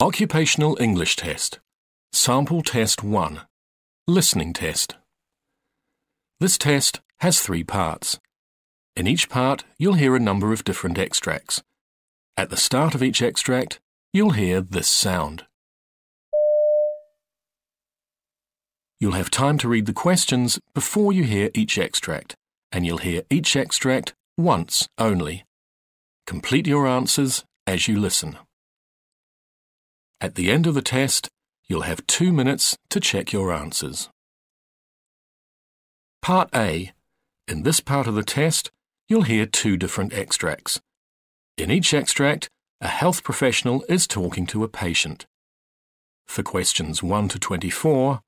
Occupational English Test. Sample Test 1. Listening Test. This test has 3 parts. In each part, you'll hear a number of different extracts. At the start of each extract, you'll hear this sound. You'll have time to read the questions before you hear each extract, and you'll hear each extract once only. Complete your answers as you listen. At the end of the test, you'll have 2 minutes to check your answers. Part A. In this part of the test, you'll hear 2 different extracts. In each extract, a health professional is talking to a patient. For questions 1 to 24,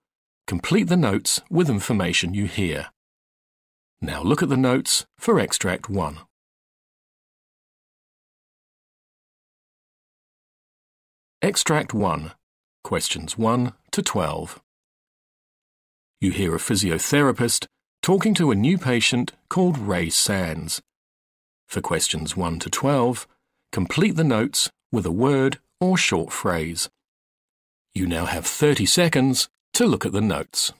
complete the notes with information you hear. Now look at the notes for Extract 1. Extract 1. Questions 1 to 12. You hear a physiotherapist talking to a new patient called Ray Sands. For questions 1 to 12, complete the notes with a word or short phrase. You now have 30 seconds to look at the notes.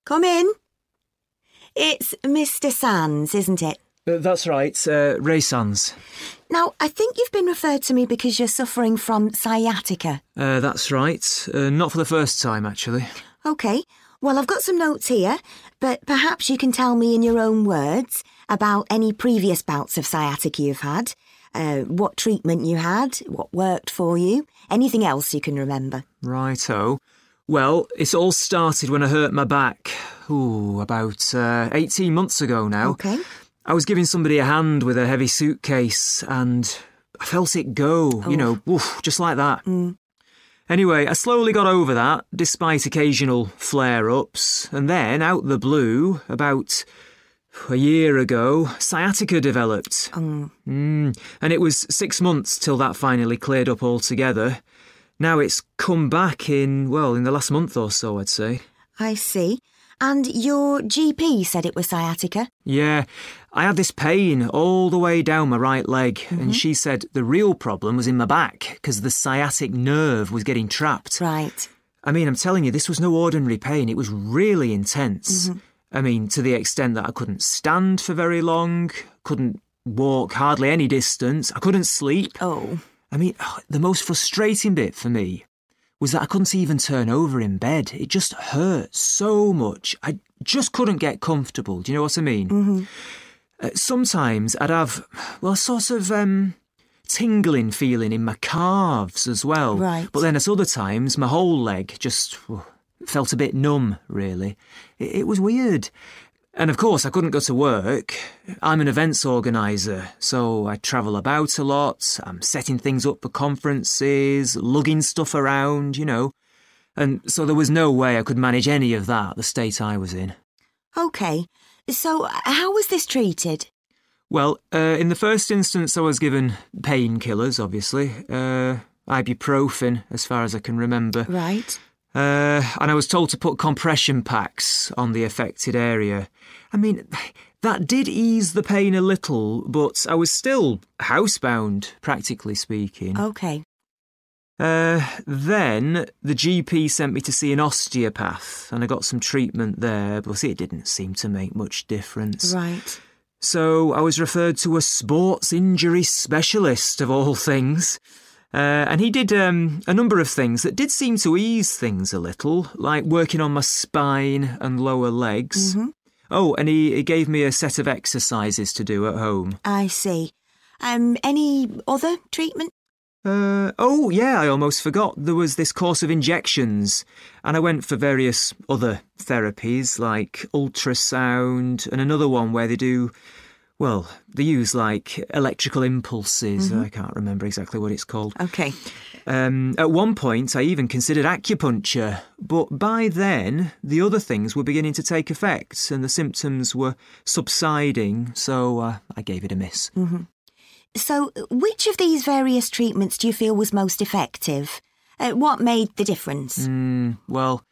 Come in. It's Mr. Sands, isn't it? That's right, Ray Sands. Now, I think you've been referred to me because you're suffering from sciatica. That's right. Not for the first time, actually. OK. Well, I've got some notes here, but perhaps you can tell me in your own words about any previous bouts of sciatica you've had, what treatment you had, what worked for you, anything else you can remember. Righto. Well, it all started when I hurt my back, about 18 months ago now. OK. I was giving somebody a hand with a heavy suitcase and I felt it go, just like that. Anyway, I slowly got over that, despite occasional flare-ups, and then, out the blue, about a year ago, sciatica developed. And it was 6 months till that finally cleared up altogether. Now it's come back in the last month or so, I'd say. I see. And your GP said it was sciatica? Yeah, I had this pain all the way down my right leg, and she said the real problem was in my back because the sciatic nerve was getting trapped. Right. I mean, I'm telling you, this was no ordinary pain. It was really intense. I mean, to the extent that I couldn't stand for very long, couldn't walk hardly any distance, I couldn't sleep. Oh. I mean, the most frustrating bit for me was that I couldn't even turn over in bed. It just hurt so much. I just couldn't get comfortable. Do you know what I mean? Sometimes I'd have, a sort of tingling feeling in my calves as well. Right. But then at other times, my whole leg just felt a bit numb, really. It was weird. And of course, I couldn't go to work. I'm an events organiser, so I travel about a lot. I'm setting things up for conferences, lugging stuff around, And so there was no way I could manage any of that, the state I was in. OK. So how was this treated? Well, in the first instance, I was given painkillers, obviously. Ibuprofen, as far as I can remember. Right. And I was told to put compression packs on the affected area. I mean, that did ease the pain a little, but I was still housebound, practically speaking. OK. Then the GP sent me to see an osteopath, and I got some treatment there, but it didn't seem to make much difference. Right. So I was referred to a sports injury specialist, of all things. And he did a number of things that did seem to ease things a little, like working on my spine and lower legs. Oh, and he gave me a set of exercises to do at home. I see. Any other treatment? I almost forgot. There was this course of injections, and I went for various other therapies, like ultrasound, and another one where they do Well, they use like electrical impulses. I can't remember exactly what it's called. OK. At one point, I even considered acupuncture, but by then, the other things were beginning to take effect and the symptoms were subsiding, so I gave it a miss. So, which of these various treatments do you feel was most effective? What made the difference? Well,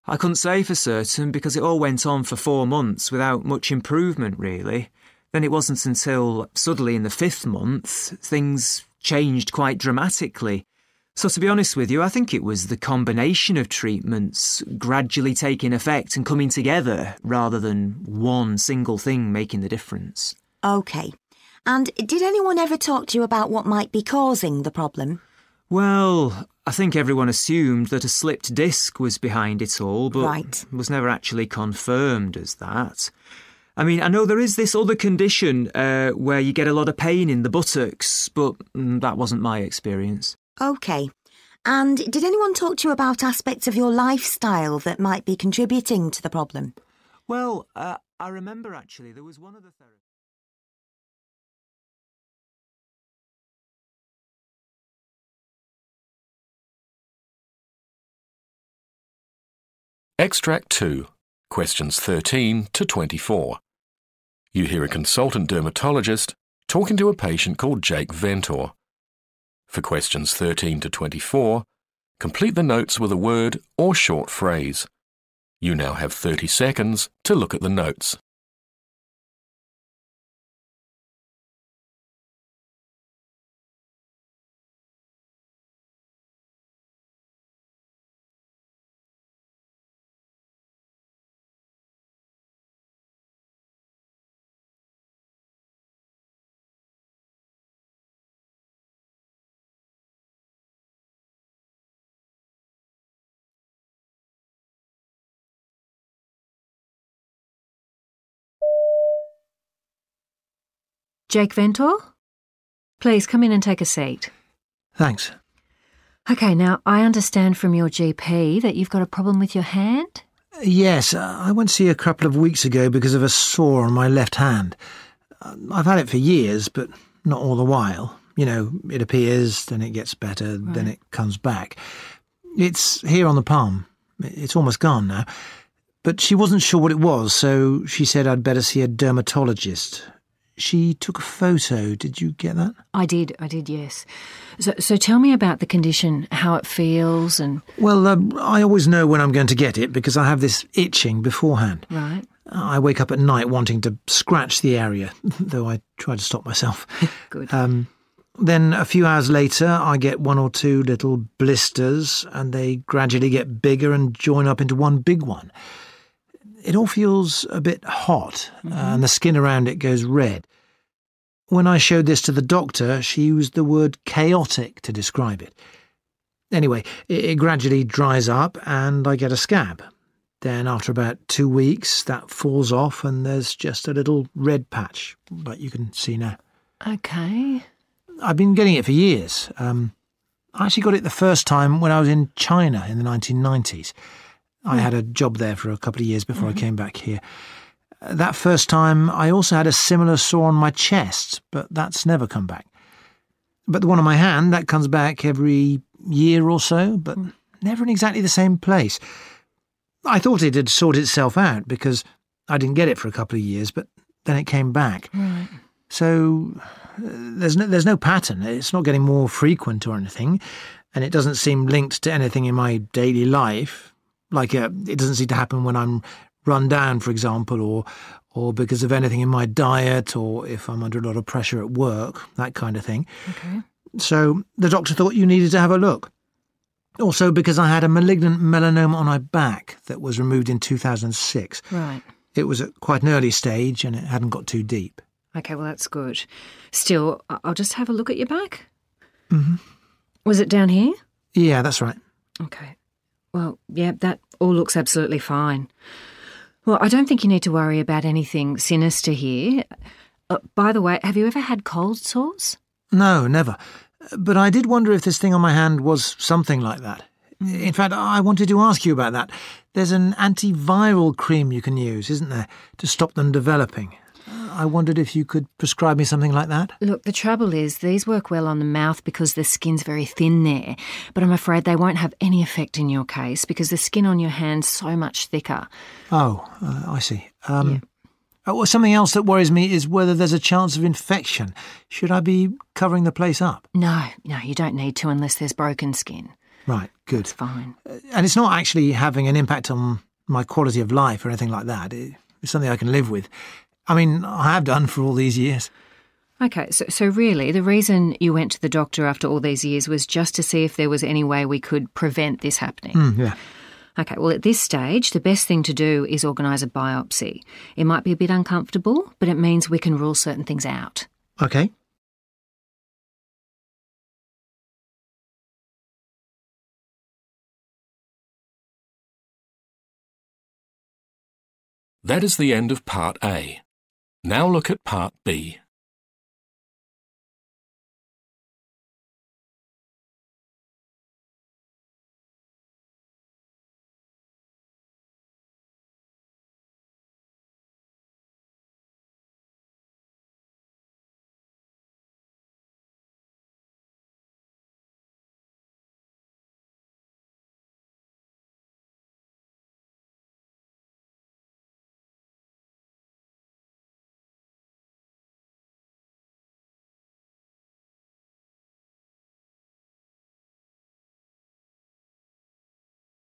I couldn't say for certain because it all went on for 4 months without much improvement, really. Then it wasn't until suddenly in the 5th month things changed quite dramatically. So to be honest with you, I think it was the combination of treatments gradually taking effect and coming together rather than one single thing making the difference. OK. And did anyone ever talk to you about what might be causing the problem? Well, I think everyone assumed that a slipped disc was behind it all, but was never actually confirmed as that. I mean, I know there is this other condition where you get a lot of pain in the buttocks, but that wasn't my experience. OK. And did anyone talk to you about aspects of your lifestyle that might be contributing to the problem? Well, I remember actually there was one of the therapists. Extract 2, questions 13 to 24. You hear a consultant dermatologist talking to a patient called Jake Ventor. For questions 13 to 24, complete the notes with a word or short phrase. You now have 30 seconds to look at the notes. Jake Ventor? Please come in and take a seat. Thanks. OK, now I understand from your GP that you've got a problem with your hand? Yes, I went to see a couple of weeks ago because of a sore on my left hand. I've had it for years, but not all the while. You know, it appears, then it gets better, then it comes back. It's here on the palm. It's almost gone now. But she wasn't sure what it was, so she said I'd better see a dermatologist. She took a photo. Did you get that? I did, yes. So tell me about the condition, how it feels and... Well, I always know when I'm going to get it because I have this itching beforehand. Right. I wake up at night wanting to scratch the area, though I try to stop myself. Good. Then a few hours later, I get 1 or 2 little blisters and they gradually get bigger and join up into one big one. It all feels a bit hot and the skin around it goes red. When I showed this to the doctor, she used the word chaotic to describe it. Anyway, it gradually dries up and I get a scab. Then after about 2 weeks, that falls off and there's just a little red patch, like you can see now. OK. I've been getting it for years. I actually got it the first time when I was in China in the 1990s. I had a job there for a couple of years before I came back here. That first time, I also had a similar sore on my chest, but that's never come back. But the one on my hand, that comes back every year or so, but never in exactly the same place. I thought it had sorted itself out because I didn't get it for a couple of years, but then it came back. Right. So there's no pattern. It's not getting more frequent or anything, and it doesn't seem linked to anything in my daily life. Like it doesn't seem to happen when I'm run down, for example, or because of anything in my diet, or if I'm under a lot of pressure at work, that kind of thing. OK. So the doctor thought you needed to have a look. Also because I had a malignant melanoma on my back that was removed in 2006. Right. It was at quite an early stage and it hadn't got too deep. OK, well, that's good. Still, I'll just have a look at your back. Mm-hmm. Was it down here? Yeah, that's right. OK. Well, yeah, that all looks absolutely fine. Well, I don't think you need to worry about anything sinister here. By the way, have you ever had cold sores? No, never. But I did wonder if this thing on my hand was something like that. In fact, I wanted to ask you about that. There's an antiviral cream you can use, isn't there, to stop them developing? I wondered if you could prescribe me something like that. Look, the trouble is these work well on the mouth because the skin's very thin there, but I'm afraid they won't have any effect in your case because the skin on your hand's so much thicker. Oh, I see. Well, something else that worries me is whether there's a chance of infection. Should I be covering the place up? No, you don't need to unless there's broken skin. Right, good. It's fine. And it's not actually having an impact on my quality of life or anything like that. It's something I can live with. I mean, I have done for all these years. OK, so really the reason you went to the doctor after all these years was just to see if there was any way we could prevent this happening. Yeah. OK, well, at this stage, the best thing to do is organise a biopsy. It might be a bit uncomfortable, but it means we can rule certain things out. OK. That is the end of Part A. Now look at Part B.